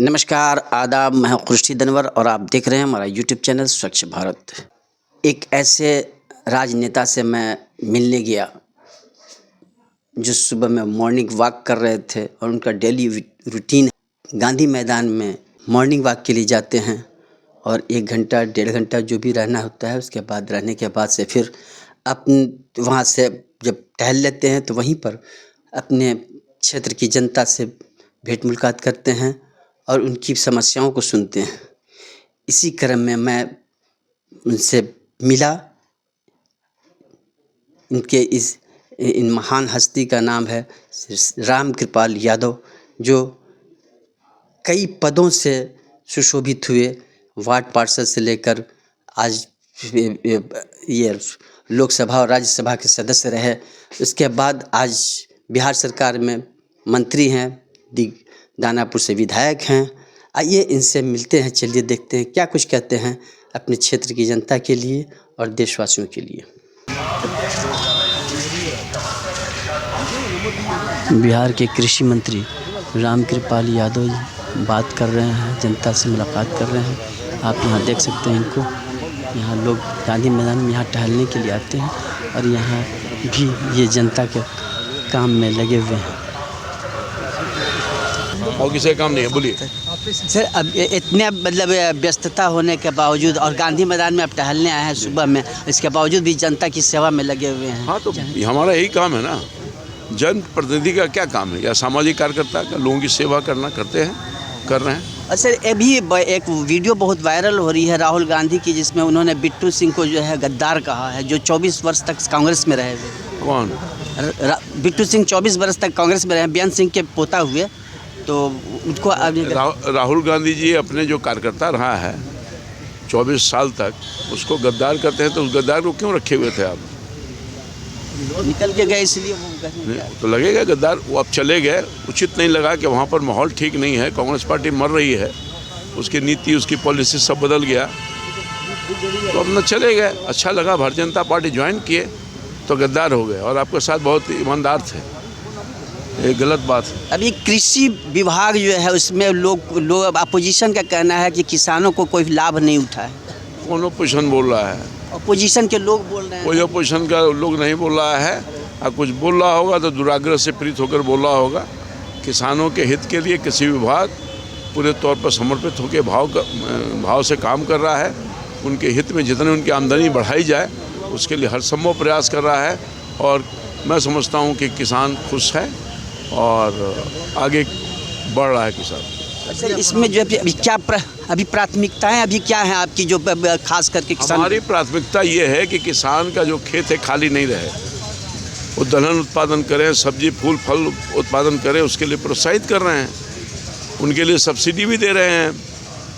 नमस्कार, आदाब। मैं हूं खुर्शीद अनवर और आप देख रहे हैं हमारा यूट्यूब चैनल स्वच्छ भारत। एक ऐसे राजनेता से मैं मिलने गया जो सुबह में मॉर्निंग वॉक कर रहे थे और उनका डेली रूटीन गांधी मैदान में मॉर्निंग वॉक के लिए जाते हैं और 1 घंटा 1.5 घंटा जो भी रहना होता है, उसके बाद रहने के बाद से फिर अपन वहाँ से जब टहल लेते हैं तो वहीं पर अपने क्षेत्र की जनता से भेंट मुलाकात करते हैं और उनकी समस्याओं को सुनते हैं। इसी क्रम में मैं उनसे मिला। इन महान हस्ती का नाम है राम कृपाल यादव, जो कई पदों से सुशोभित हुए। वार्ड पार्षद से लेकर आज ये लोकसभा और राज्यसभा के सदस्य रहे। उसके बाद आज बिहार सरकार में मंत्री हैं, दानापुर से विधायक हैं। आइए इनसे मिलते हैं, चलिए देखते हैं क्या कुछ कहते हैं अपने क्षेत्र की जनता के लिए और देशवासियों के लिए। बिहार के कृषि मंत्री राम कृपाल यादव जी बात कर रहे हैं, जनता से मुलाकात कर रहे हैं। आप यहाँ देख सकते हैं इनको। यहाँ लोग गांधी मैदान में यहाँ टहलने के लिए आते हैं और यहाँ भी ये जनता के काम में लगे हुए हैं। और किसी काम नहीं है, बोलिए सर। अब इतने मतलब व्यस्तता होने के बावजूद और गांधी मैदान में अब टहलने आए हैं सुबह में, इसके बावजूद भी जनता की सेवा में लगे हुए हैं। हाँ, तो हमारा यही काम है ना। जन प्रतिनिधि का क्या काम है, या सामाजिक कार्यकर्ता का लोगों की सेवा करना, करते हैं, कर रहे हैं। और सर अभी एक वीडियो बहुत वायरल हो रही है राहुल गांधी की, जिसमें उन्होंने बिट्टू सिंह को जो है गद्दार कहा है, जो 24 वर्ष तक कांग्रेस में रहे हुए। कौन? बिट्टू सिंह 24 वर्ष तक कांग्रेस में रहे, बेअंत सिंह के पोता हुए, तो उनको राहुल गांधी जी अपने जो कार्यकर्ता रहा है 24 साल तक, उसको गद्दार करते हैं, तो उस गद्दार को क्यों रखे हुए थे आप? निकल के गए इसलिए वो तो लगेगा गद्दार। वो अब चले गए, उचित नहीं लगा कि वहाँ पर माहौल ठीक नहीं है, कांग्रेस पार्टी मर रही है, उसकी नीति, उसकी पॉलिसी सब बदल गया, तो अब न चले गए। अच्छा लगा, भारतीय जनता पार्टी ज्वाइन किए तो गद्दार हो गए और आपके साथ बहुत ईमानदार थे। ये गलत बात है। अभी कृषि विभाग जो है उसमें लोग अपोजिशन का कहना है कि किसानों को कोई लाभ नहीं उठा है। कौन अपोजिशन बोल रहा है? अपोजिशन के लोग बोल रहे हैं। कोई अपोजिशन का लोग नहीं बोल रहा है। और कुछ बोल रहा होगा तो दुराग्रह से प्रीत होकर बोल रहा होगा। किसानों के हित के लिए कृषि विभाग पूरे तौर पर समर्पित होकर भाव से काम कर रहा है। उनके हित में जितने उनकी आमदनी बढ़ाई जाए उसके लिए हर संभव प्रयास कर रहा है और मैं समझता हूँ कि किसान खुश है और आगे बढ़ रहा है किसान। सर इसमें जो अभी प्राथमिकताएं अभी क्या हैं आपकी, जो खास करके किसान? हमारी प्राथमिकता ये है कि किसान का जो खेत है खाली नहीं रहे, वो दलहन उत्पादन करें, सब्जी फूल फल उत्पादन करें, उसके लिए प्रोत्साहित कर रहे हैं। उनके लिए सब्सिडी भी दे रहे हैं,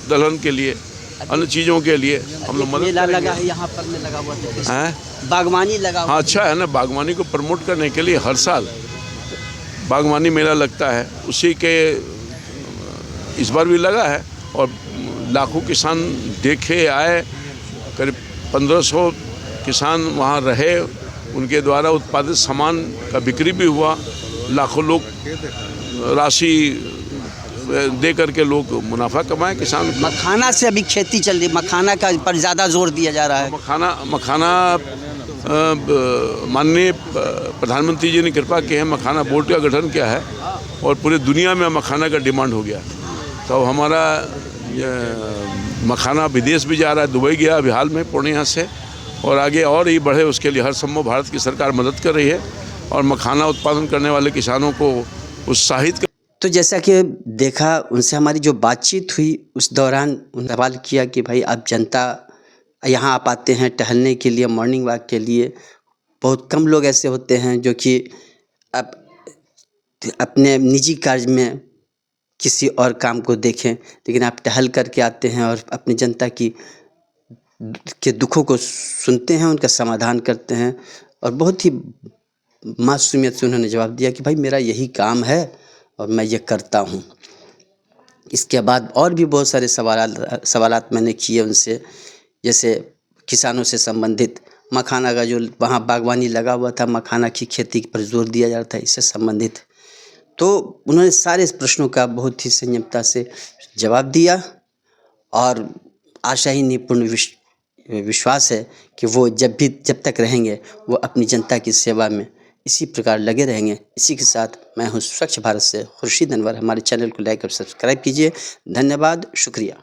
दलहन के लिए, अन्य चीज़ों के लिए हम लोग मदद लगा है। यहाँ पर में लगा हुआ है बागवानी लगा हुआ। हाँ, अच्छा है ना। बागवानी को प्रमोट करने के लिए हर साल बागवानी मेला लगता है, उसी के इस बार भी लगा है और लाखों किसान देखे आए। करीब 1500 किसान वहाँ रहे, उनके द्वारा उत्पादित सामान का बिक्री भी हुआ। लाखों लोग राशि दे करके लोग मुनाफा कमाए किसान। मखाना से अभी खेती चल रही, मखाना का पर ज़्यादा जोर दिया जा रहा है। मखाना माननीय प्रधानमंत्री जी ने कृपा की है, मखाना बोर्ड का गठन किया है और पूरे दुनिया में मखाना का डिमांड हो गया। तो हमारा मखाना विदेश भी जा रहा है, दुबई गया अभी हाल में पूर्णिया से, और आगे और ही बढ़े उसके लिए हर संभव भारत की सरकार मदद कर रही है और मखाना उत्पादन करने वाले किसानों को उत्साहित कर। तो जैसा कि देखा, उनसे हमारी जो बातचीत हुई उस दौरान उन्होंने सवाल किया कि भाई आप जनता यहाँ आप आते हैं टहलने के लिए, मॉर्निंग वॉक के लिए। बहुत कम लोग ऐसे होते हैं जो कि अपने निजी कार्य में किसी और काम को देखें, लेकिन आप टहल करके आते हैं और अपनी जनता के दुखों को सुनते हैं, उनका समाधान करते हैं। और बहुत ही मासूमियत से उन्होंने जवाब दिया कि भाई मेरा यही काम है और मैं ये करता हूँ। इसके बाद और भी बहुत सारे सवालात मैंने किए उनसे, जैसे किसानों से संबंधित, मखाना का जो वहाँ बागवानी लगा हुआ था, मखाना की खेती पर जोर दिया जा रहा था, इससे संबंधित तो उन्होंने सारे इस प्रश्नों का बहुत ही संयमता से जवाब दिया और आशा ही नहीं पूर्ण विश्वास है कि वो जब तक रहेंगे वो अपनी जनता की सेवा में इसी प्रकार लगे रहेंगे। इसी के साथ मैं हूँ स्वच्छ भारत से खुर्शीद अनवर। हमारे चैनल को लाइक और सब्सक्राइब कीजिए। धन्यवाद, शुक्रिया।